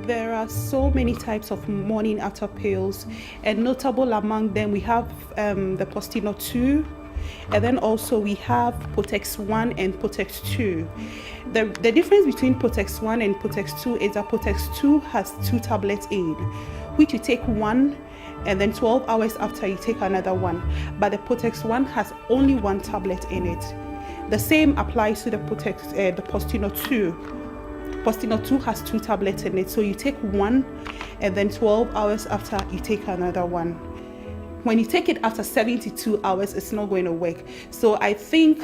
There are so many types of morning after pills, and notable among them we have the Postino 2, and then also we have Potex 1 and Potex 2. The difference between Potex 1 and Potex 2 is that Potex 2 has 2 tablets in, which you take one and then 12 hours after you take another one. But the Potex 1 has only 1 tablet in it. The same applies to the Postino 2. Postino 2 has 2 tablets in it, so you take one and then 12 hours after you take another one. When you take it after 72 hours, it's not going to work. So I think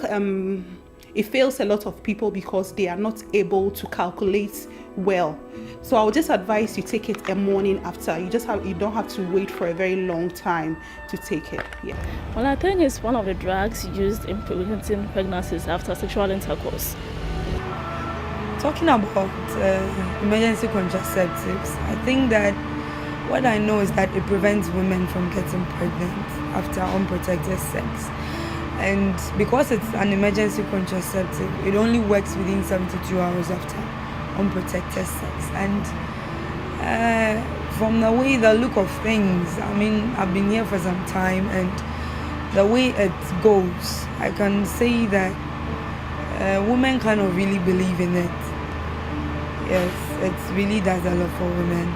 it fails a lot of people because they are not able to calculate well. So I would just advise you take it a morning after. You don't have to wait for a very long time to take it. Yeah. Well, I think it's one of the drugs used in preventing pregnancies after sexual intercourse. Talking about emergency contraceptives, I think that what I know is that it prevents women from getting pregnant after unprotected sex. And because it's an emergency contraceptive, it only works within 72 hours after unprotected sex. And from the look of things, I mean, I've been here for some time, and the way it goes, I can say that women kind of really believe in it. Yes, it really does a lot for women.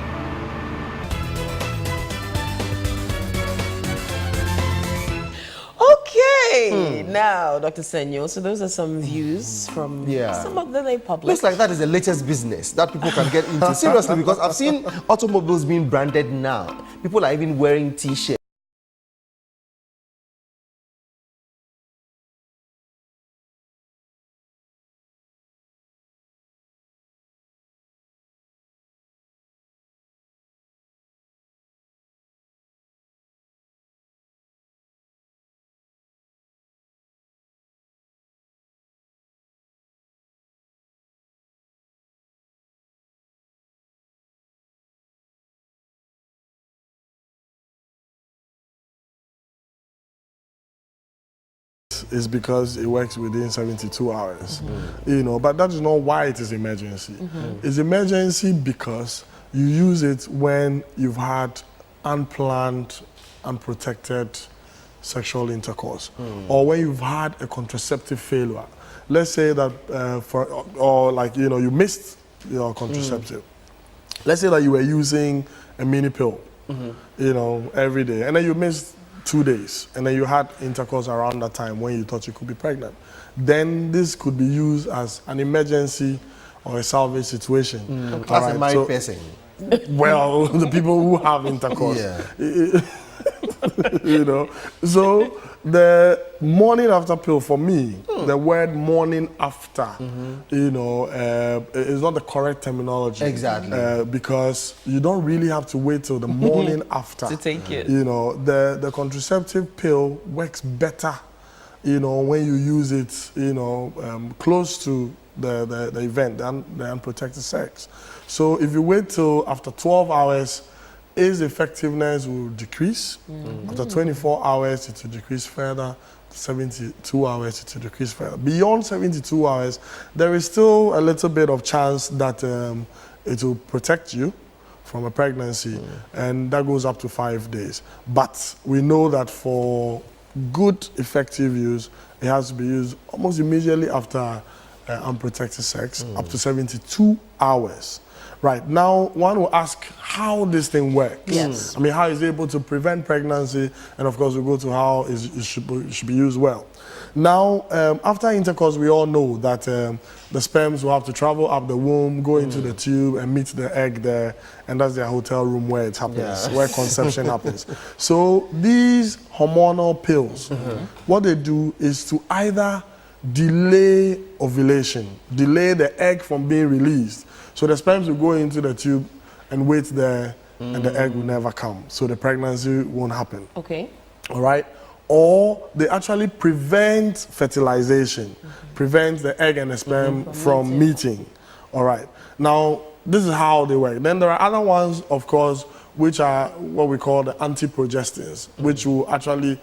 Okay, now, Dr. Senyo, so those are some views from some of them they published. Looks like that is the latest business that people can get into. Seriously, because I've seen automobiles being branded now. People are even wearing T-shirts. Is because it works within 72 hours, you know, but that is not why it is emergency. It's emergency because you use it when you've had unplanned, unprotected sexual intercourse, or when you've had a contraceptive failure. Let's say that, you missed your contraceptive. Let's say that you were using a mini pill, every day, and then you missed 2 days, and then you had intercourse around that time when you thought you could be pregnant. Then this could be used as an emergency or a salvage situation. That's a married person. Well, the people who have intercourse. So the morning after pill, for me, the word morning after, is not the correct terminology. Exactly. Because you don't really have to wait till the morning after to take it. The contraceptive pill works better, when you use it, close to the event, the unprotected sex. So if you wait till after 12 hours, its effectiveness will decrease. After 24 hours, it will decrease further. 72 hours, it will decrease further. Beyond 72 hours, there is still a little bit of chance that it will protect you from a pregnancy, and that goes up to 5 days. But we know that for good, effective use, it has to be used almost immediately after unprotected sex, up to 72 hours. Right, now one will ask how this thing works. Yes. I mean, how is it able to prevent pregnancy? And of course, we go to how it should be used well. Now, after intercourse, we all know that the sperms will have to travel up the womb, go into the tube and meet the egg there. And that's their hotel room where it happens, where conception happens. So these hormonal pills, what they do is to either delay ovulation, delay the egg from being released. So the sperms will go into the tube and wait there, and the egg will never come. So the pregnancy won't happen. Okay. All right? Or they actually prevent fertilization, prevent the egg and the sperm from meeting. All right. Now, this is how they work. Then there are other ones, of course, which are what we call the anti-progestins, which will actually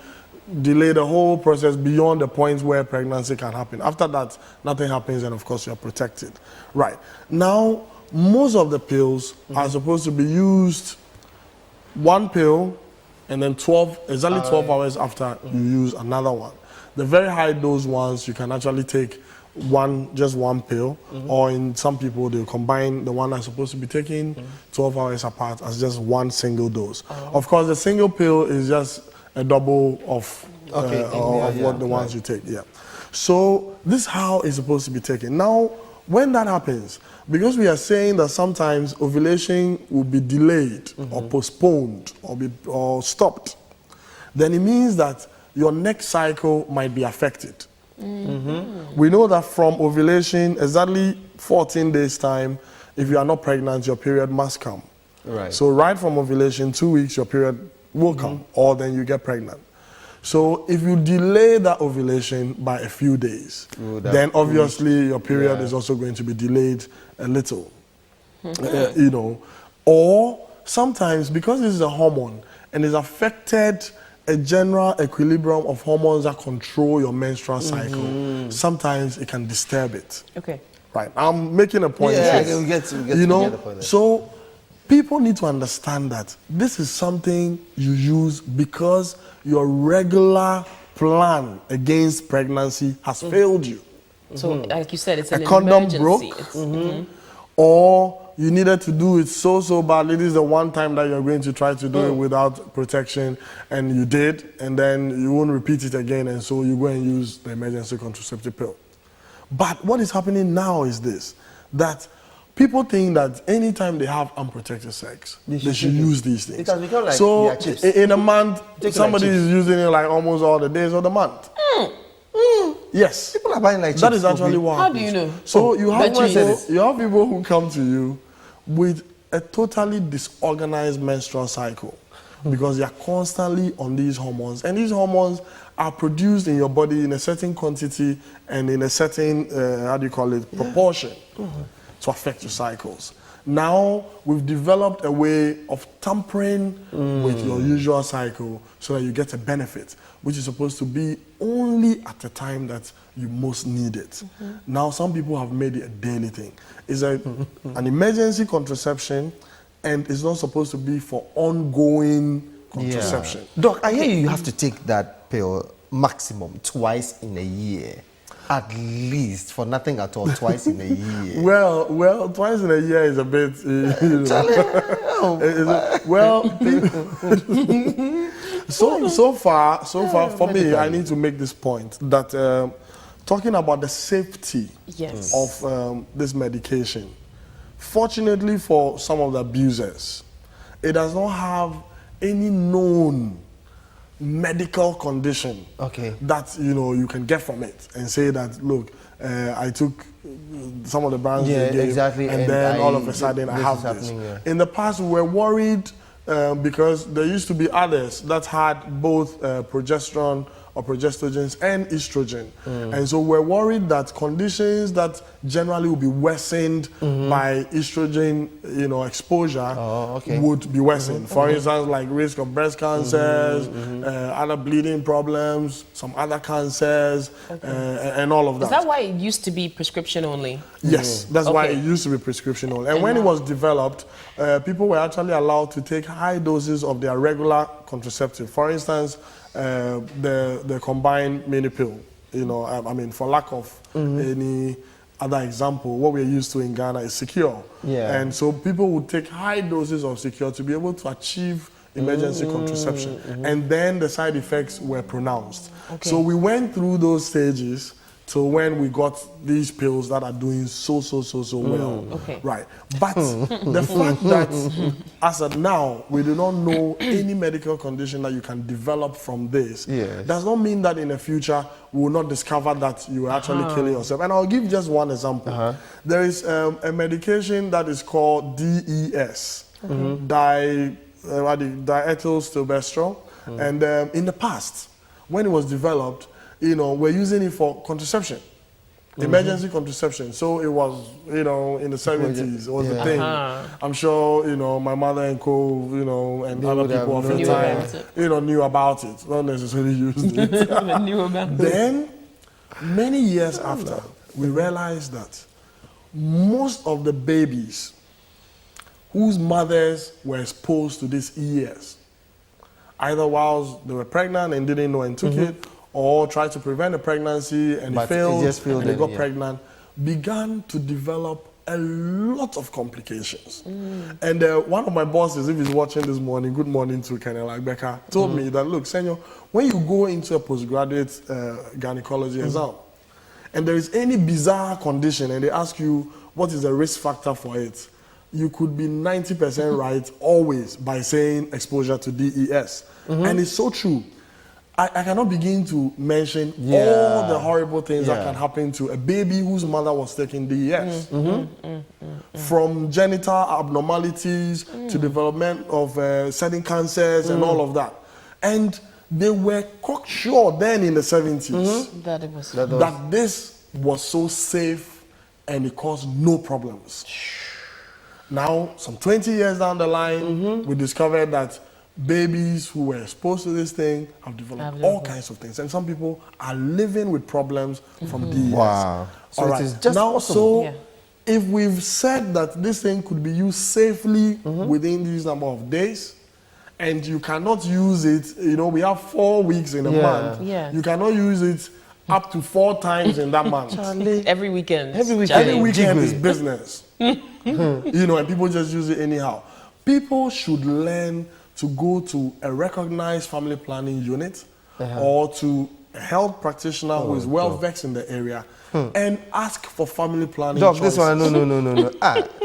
delay the whole process beyond the point where pregnancy can happen. After that, nothing happens, and of course, you're protected. Right. Now, most of the pills are supposed to be used one pill and then 12 hours after you use another one. The very high dose ones, you can actually take just one pill, or in some people, they'll combine the one that's supposed to be taken 12 hours apart as just one single dose. Of course, the single pill is just a double of what the ones you take, So this is how it's supposed to be taken. Now, when that happens, because we are saying that sometimes ovulation will be delayed or postponed or stopped, then it means that your next cycle might be affected. We know that from ovulation, exactly 14 days time, if you are not pregnant, your period must come. Right. So right from ovulation, 2 weeks, your period will come, or then you get pregnant. So if you delay that ovulation by a few days, then obviously your period is also going to be delayed a little, you know. Or sometimes, because this is a hormone and it's affected a general equilibrium of hormones that control your menstrual cycle, sometimes it can disturb it. Okay. Right. I'm making a point. We'll get you know, the point. so people need to understand that this is something you use because your regular plan against pregnancy has failed you. So, like you said, it's A an condom emergency. broke, or you needed to do it so badly. This is the one time that you're going to try to do it without protection, and you did, and then you won't repeat it again, and so you go and use the emergency contraceptive pill. But what is happening now is this, that people think that anytime they have unprotected sex, they should use these things. It has become like so chips. in a month, Take somebody like is using it like almost all the days of the month. Yes. People are buying like chips. That is actually what How do happens. you know? So you have But you- people who come to you with a totally disorganized menstrual cycle because they are constantly on these hormones, and these hormones are produced in your body in a certain quantity and in a certain proportion to affect your cycles. Now we've developed a way of tampering with your usual cycle so that you get a benefit, which is supposed to be only at the time that you most need it. Now some people have made it a daily thing. It's an emergency contraception, and it's not supposed to be for ongoing contraception. Doc, I hear you have to take that pill maximum twice in a year. At least, for nothing at all, twice in a year. Well, twice in a year is a bit, so far, for me, I need to make this point that talking about the safety of this medication, fortunately for some of the abusers, it does not have any known medical condition that you can get from it and say that, look, I took some of the brands they gave, and then all of a sudden I have this. In the past, we were worried because there used to be others that had both progesterone or progestogens and estrogen, and so we're worried that conditions that generally will be worsened by estrogen exposure would be worsened. For instance, like risk of breast cancers, other bleeding problems, some other cancers, and all of that. Is that why it used to be prescription only? Yes, that's why it used to be prescription only. And when it was developed, people were actually allowed to take high doses of their regular contraceptive. For instance, the combined mini pill. For lack of any other example, what we're used to in Ghana is Secure. And so people would take high doses of Secure to be able to achieve emergency contraception. And then the side effects were pronounced. So we went through those stages to when we got these pills that are doing so well. Right. But the fact that as of now, we do not know any medical condition that you can develop from this does not mean that in the future we will not discover that you are actually killing yourself. And I'll give just one example. There is a medication that is called DES, diethylstilbestrol. And in the past, when it was developed, we're using it for contraception, emergency contraception. So it was, in the 70s, it was a thing. I'm sure, my mother and co, and other people of the time, knew about it, not necessarily used it. Knew about it. Then, many years after, we realized that most of the babies whose mothers were exposed to this ES, either while they were pregnant and didn't know and took it, or tried to prevent a pregnancy and But it failed, it just failed and they them, got pregnant, began to develop a lot of complications. And one of my bosses, if he's watching this morning, good morning to Colonel Agbeka, told me that, look, Senyo, when you go into a postgraduate gynecology exam, and there is any bizarre condition, and they ask you what is the risk factor for it, you could be 90% right always by saying exposure to DES. And it's so true. I cannot begin to mention all the horrible things that can happen to a baby whose mother was taking DES. From genital abnormalities to development of certain cancers and all of that. And they were cocksure then in the 70s that this was so safe and it caused no problems. Now, some 20 years down the line, we discovered that babies who were exposed to this thing have developed all kinds of things. And some people are living with problems from DES. Wow. So All it right. is just now, awesome. so if we've said that this thing could be used safely within this number of days, and you cannot use it, you know, we have 4 weeks in a month. You cannot use it up to 4 times in that month. Every weekend. Every weekend. Every weekend is Jiggle. business. You know, and people just use it anyhow. People should learn to go to a recognized family planning unit or to a health practitioner who is well versed in the area and ask for family planning Doc, choices. this one, no.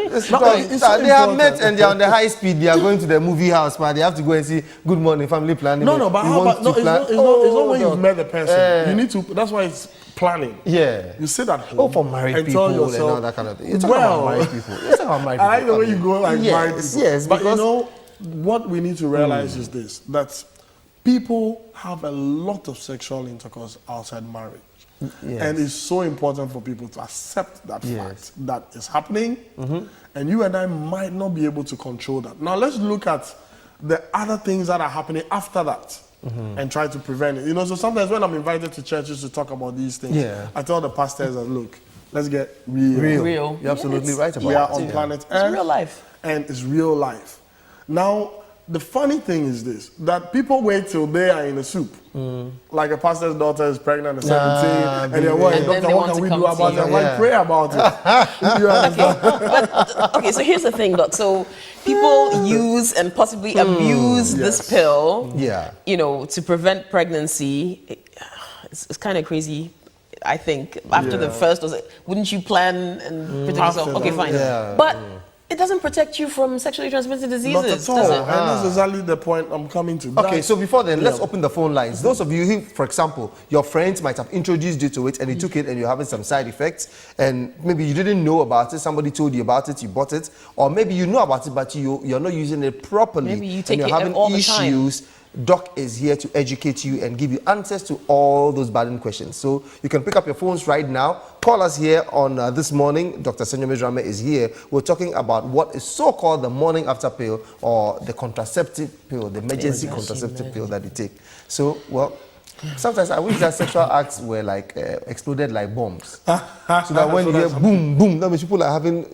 This No, because it's so they have important. met and they're on the high speed. They are going to the movie house, but they have to go and see Good Morning Family Planning. No, but We how want about, no, to it's plan- not, it's not when Doc. you've met the person. You need to, that's why it's planning. Yeah. You sit at home Oh, for married and people tell yourself, and all that kind of thing. You're talking about married people. You're talking about married I like people. the way you go like married Yes, people. yes, But you because- know, what we need to realize is this, that people have a lot of sexual intercourse outside marriage. Yes. And it's so important for people to accept that Yes. fact that is happening, and you and I might not be able to control that. Now let's look at the other things that are happening after that and try to prevent it. You know, so sometimes when I'm invited to churches to talk about these things, I tell the pastors that, look, let's get real. Real. You're absolutely right about We are it. on planet Earth. real life. And it's real life. Now, the funny thing is this, that people wait till they are in the soup. Like a pastor's daughter is pregnant at 17, and they're worried, And then doctor, they what want can to we come do to about you. it? I'm like, pray about it. You understand? Okay, so here's the thing, Doc. So people use and possibly abuse this pill, you know, to prevent pregnancy. It's kind of crazy. I think after the first dose, wouldn't you plan and protect yourself? Okay, fine. But it doesn't protect you from sexually transmitted diseases, Not at all. does it? And that's exactly the point I'm coming to. Okay, That- so before then, let's open the phone lines. Those of you who, for example, your friends might have introduced you to it and you took it and you're having some side effects and maybe you didn't know about it, somebody told you about it, you bought it, or maybe you know about it but you're not using it properly. Maybe you take and it you're having all the time. issues. Doc is here to educate you and give you answers to all those burning questions. So you can pick up your phones right now. Call us here on This Morning. Dr.Senyo Mejrame is here. We're talking about what is so-called the morning after pill or the contraceptive pill, the emergency contraceptive pill that you take. So, well, sometimes I wish that sexual acts were like exploded like bombs. So that when you hear boom, boom, that means people are having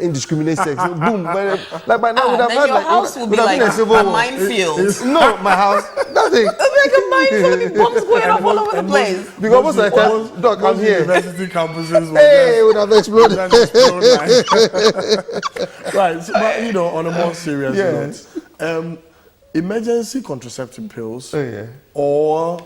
indiscriminate sex. Boom. Like by now, we'd have then had your like, house would be would have like been a civil a war. minefield. No, my house, nothing. Like a minefield, bombs going off all over the place. Because most of the time, Doc, I'm most here. university campuses were Hey, it would have exploded. Right, so, but you know, on a more serious note, emergency contraceptive pills or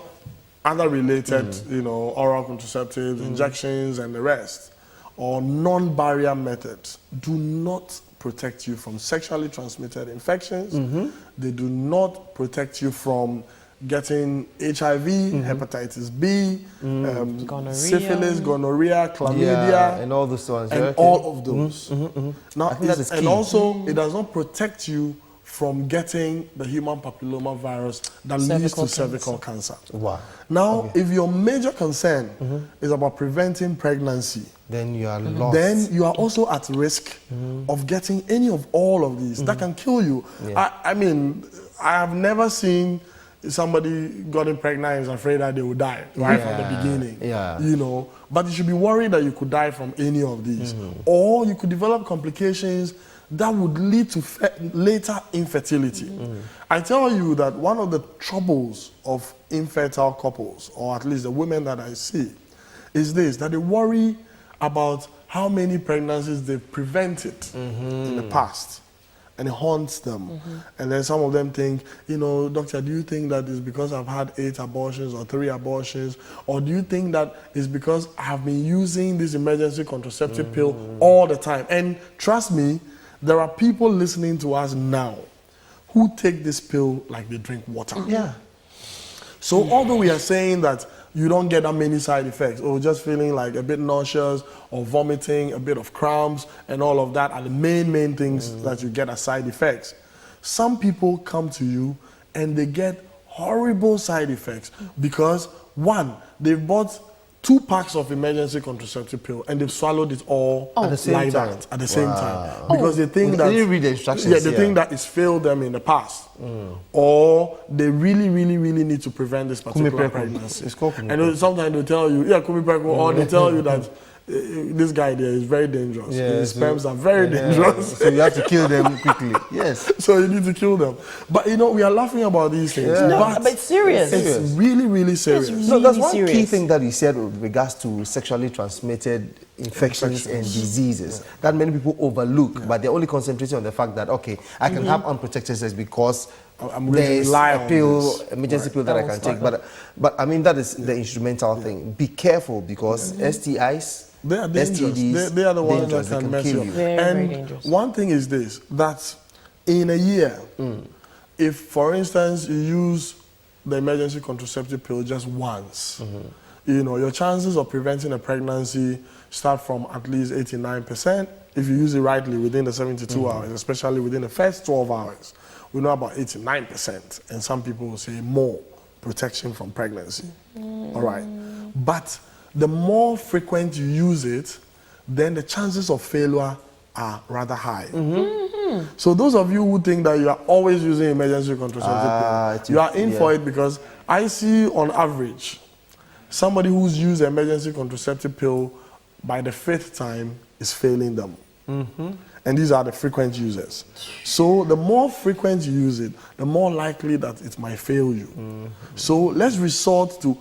other related, you know, oral contraceptives, injections, and the rest, or non-barrier methods, do not protect you from sexually transmitted infections. They do not protect you from getting HIV, hepatitis B, Gonorrhea. syphilis, gonorrhea, chlamydia, and all those ones. and all of those. Now, I think that is and key. also, it does not protect you from getting the human papilloma virus that leads to cervical cancer. Wow. Now, if your major concern is about preventing pregnancy, Then you are lost. then you are also at risk of getting any of all of these that can kill you. I mean, I have never seen somebody gotten pregnant and is afraid that they will die right from the beginning. You know, but you should be worried that you could die from any of these, or you could develop complications that would lead to later infertility. I tell you that one of the troubles of infertile couples, or at least the women that I see, is this, that they worry about how many pregnancies they've prevented in the past. And it haunts them. And then some of them think, you know, doctor, do you think that it's because I've had 8 abortions or 3 abortions? Or do you think that it's because I have been using this emergency contraceptive pill all the time? And trust me, there are people listening to us now who take this pill like they drink water. Yeah. So although we are saying that you don't get that many side effects, or just feeling like a bit nauseous or vomiting, a bit of cramps, and all of that are the main things that you get as side effects. Some people come to you and they get horrible side effects because, one, they've bought 2 packs of emergency contraceptive pill and they've swallowed it all at the same like time. that, at the same time, because they think that they didn't read the instructions. Yeah, they think that it's failed them in the past, or they really need to prevent this particular pregnancy. It's called and sometimes they tell you, yeah, Kumipreko, or they tell you that this guy there is very dangerous. His sperms are very dangerous. So you have to kill them quickly. Yes. So you need to kill them. But you know, we are laughing about these things. Yeah. No, but it's serious. It's really serious. No, that's one serious. key thing that you said with regards to sexually transmitted infections and diseases that many people overlook, but they're only concentrating on the fact that, okay, I can have unprotected sex because there's a pill, emergency pill that I can take. But I mean, that is the instrumental thing. Be careful because STIs, they are dangerous. STDs, They are the ones that they can mess kill you up. you. Very And dangerous. one thing is this, that in a year, if, for instance, you use the emergency contraceptive pill just once, you know, your chances of preventing a pregnancy start from at least 89%. If you use it rightly within the 72 hours, especially within the first 12 hours, we know about 89%, and some people will say more protection from pregnancy. All right. But the more frequent you use it, then the chances of failure are rather high. So those of you who think that you are always using emergency contraceptive pill, you are in for it, because I see on average somebody who's used emergency contraceptive pill by the 5th time is failing them. And these are the frequent users. So the more frequent you use it, the more likely that it might fail you. So let's resort to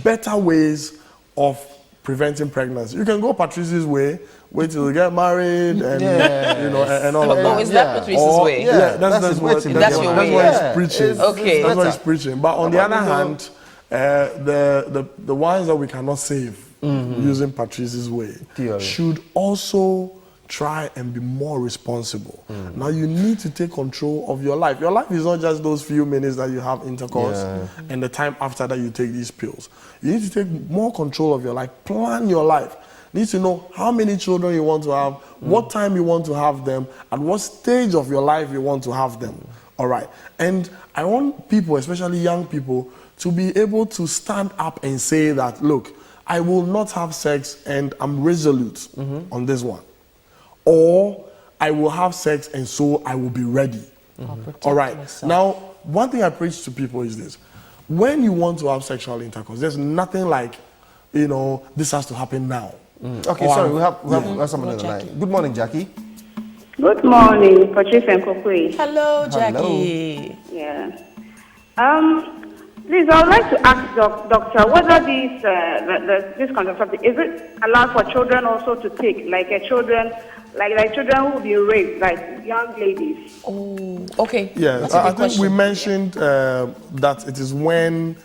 better ways of preventing pregnancy. You can go Patrice's way, wait till you get married, and you know, and all of that. Oh, is that Patrice's way? Yeah, that's what he's preaching. Okay. That's what he's preaching. But on the other hand, the ones that we cannot save using Patrice's way should also try and be more responsible. Now you need to take control of your life. Your life is not just those few minutes that you have intercourse and the time after that you take these pills. You need to take more control of your life. Plan your life. You need to know how many children you want to have, what time you want to have them, at what stage of your life you want to have them. All right. And I want people, especially young people, to be able to stand up and say that, look, I will not have sex and I'm resolute on this one. Or I will have sex and so I will be ready. All right. Myself. Now, one thing I preach to people is this. When you want to have sexual intercourse, there's nothing like, you know, this has to happen now. Okay, sorry, we have someone on the line. Good morning, Jackie. Good morning, Patrice and Kokwe. Hello, Jackie. Yeah. Please, I would like to ask doctor whether this contraceptive, is it allowed for children also to take, like children who will be raped, like young ladies? Oh, okay. Yeah, I think we mentioned that it is when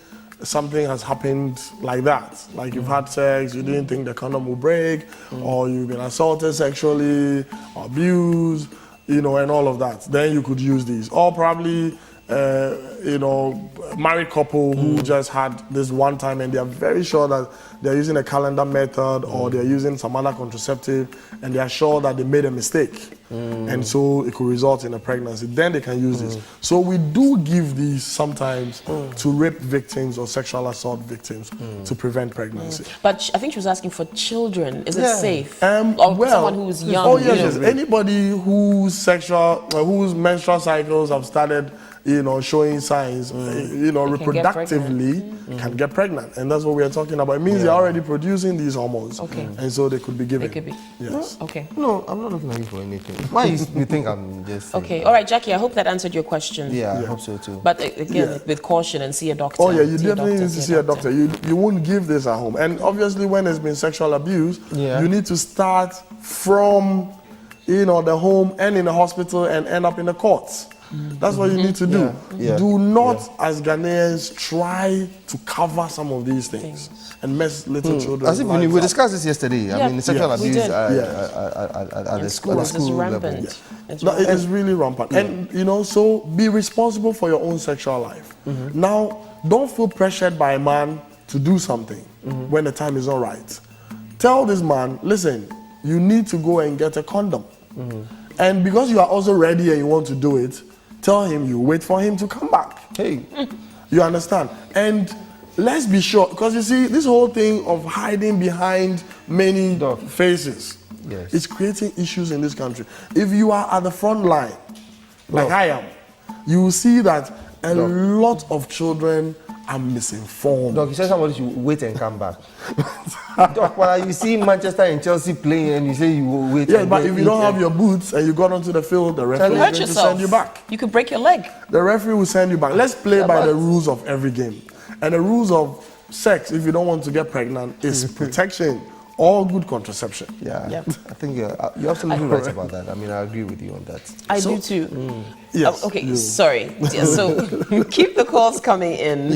something has happened like that, like you've had sex, you didn't think the condom will break, or you've been assaulted sexually, abused, you know, and all of that. Then you could use these. Or probably, you know, married couple who just had this one time and they are very sure that they're using a calendar method or they're using some other contraceptive and they are sure that they made a mistake. And so it could result in a pregnancy. Then they can use this. So we do give these sometimes to rape victims or sexual assault victims to prevent pregnancy. But I think she was asking for children. Is it safe? Or Or someone who's young? Oh yes, yes. Anybody whose menstrual cycles have started you know, showing signs, you know, reproductively can get pregnant. And that's what we are talking about. It means they're already producing these hormones. And so they could be given. They could be. Yes. Okay. No, I'm not looking at you for anything. Why you think I'm just... Okay. All right, Jackie, I hope that answered your question. Yeah, I hope so too. But again, with caution and see a doctor. Oh yeah, you definitely need to see a doctor. You won't give this at home. And obviously when there's been sexual abuse, you need to start from, you know, the home and in the hospital and end up in the courts. That's what you need to do. Do not, as Ghanaians, try to cover some of these things and mess little children. As if we discussed this yesterday. I mean, sexual abuse at the school level. It is really rampant. And, you know, so be responsible for your own sexual life. Now, don't feel pressured by a man to do something when the time is not right. Tell this man, listen, you need to go and get a condom. And because you are also ready and you want to do it, tell him you wait for him to come back. Hey, you understand? And let's be sure, because you see, this whole thing of hiding behind many faces is creating issues in this country. If you are at the front line, like I am, you will see that a lot of children are misinformed. Doc, you said somebody should wait and come back. Doc, when you see Manchester and Chelsea playing and you say you will wait. Yeah, but if you don't have your boots and you got onto the field, the referee is going to send you back. You could break your leg. The referee will send you back. Let's play by the rules of every game. And the rules of sex, if you don't want to get pregnant, is protection or good contraception. I think you're absolutely right about that. I mean, I agree with you on that. I do too. Yes. Okay, sorry. So keep the calls coming in.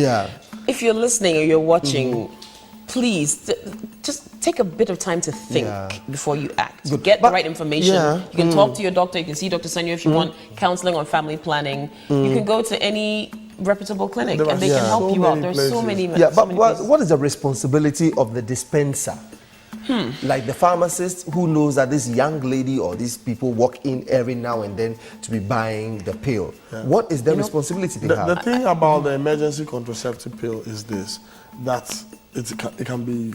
If you're listening or you're watching, please just take a bit of time to think before you act. Get the right information. You can talk to your doctor. You can see Dr. Senyo if you want counseling on family planning. You can go to any reputable clinic and they can help you out. There's so many. But what is the responsibility of the dispenser? Like the pharmacist who knows that this young lady or these people walk in every now and then to be buying the pill. What is the responsibility they have? The thing about the emergency contraceptive pill is this, that it can be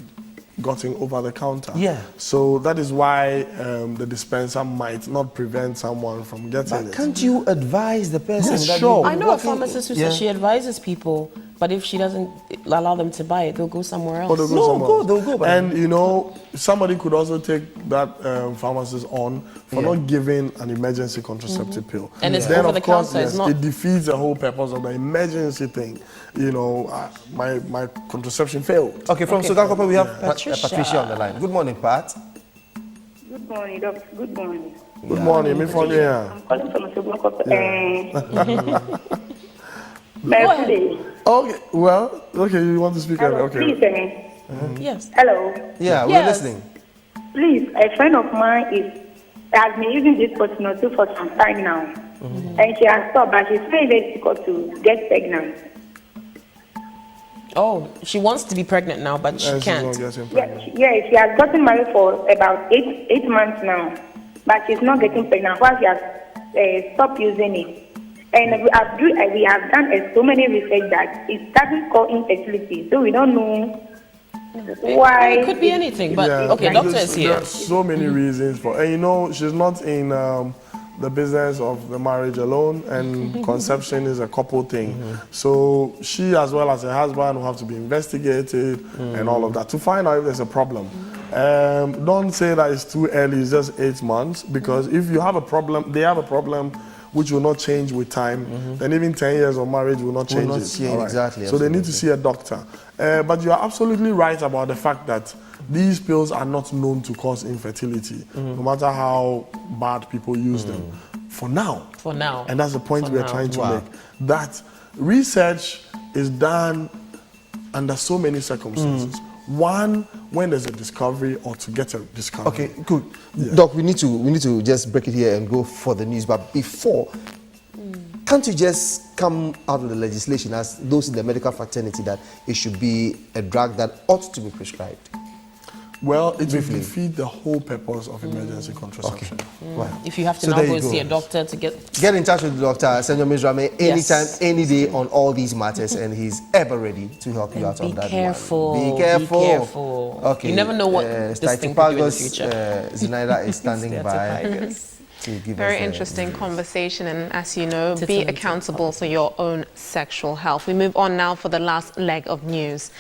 gotten over the counter. So that is why the dispenser might not prevent someone from getting it. Can't you advise the person? Yes, sure. I know a pharmacist who says she advises people, but if she doesn't allow them to buy it, they'll go somewhere else. They'll go. And you know, somebody could also take that pharmacist on for not giving an emergency contraceptive pill. And it's over the counter. It defeats the whole purpose of the emergency thing. You know, my contraception failed. Okay, from Sugakope we have Patricia on the line. Good morning, Pat. Good morning, doctor. Good morning. Good morning, I'm calling from Sugakope. Okay, well, you want to speak? Hello, okay. Please, Yes. Hello. Yeah, we're listening. Please, a friend of mine has been using this Contraceptives for some time now, and she has stopped, but she's very difficult to get pregnant. Oh, she wants to be pregnant now, but she can't. Yeah, she has gotten married for about eight months now, but she's not getting pregnant. Why she has stopped using it? And we have done so many research that it doesn't cause infertility, so we don't know why. It could be anything, but okay, doctor is here. There are so many reasons for, and you know, she's not in the business of the marriage alone, and conception is a couple thing. So she, as well as her husband, will have to be investigated and all of that to find out if there's a problem. Don't say that it's too early, it's just 8 months, because if you have a problem, they have a problem which will not change with time, then even 10 years of marriage will not change it. Exactly. So they need to see a doctor. But you are absolutely right about the fact that these pills are not known to cause infertility, no matter how bad people use them. For now. And that's the point we are trying to make. That research is done under so many circumstances. One, when there's a discovery or to get a discovery. Okay, good. Doc, we need to just break it here and go for the news. But before, can't you just come out with the legislation as those in the medical fraternity that it should be a drug that ought to be prescribed? Well, it will defeat the whole purpose of emergency contraception. Wow. If you have to now go see a doctor to get in touch with Dr. Senyo Mizrame anytime, any day on all these matters, and he's ever ready to help you out on that. Be careful. Be careful. Okay. You never know what this thing could do in the future. Zinaida is standing by. to give Very us interesting conversation, and as you know, be accountable for your own sexual health. We move on now for the last leg of news.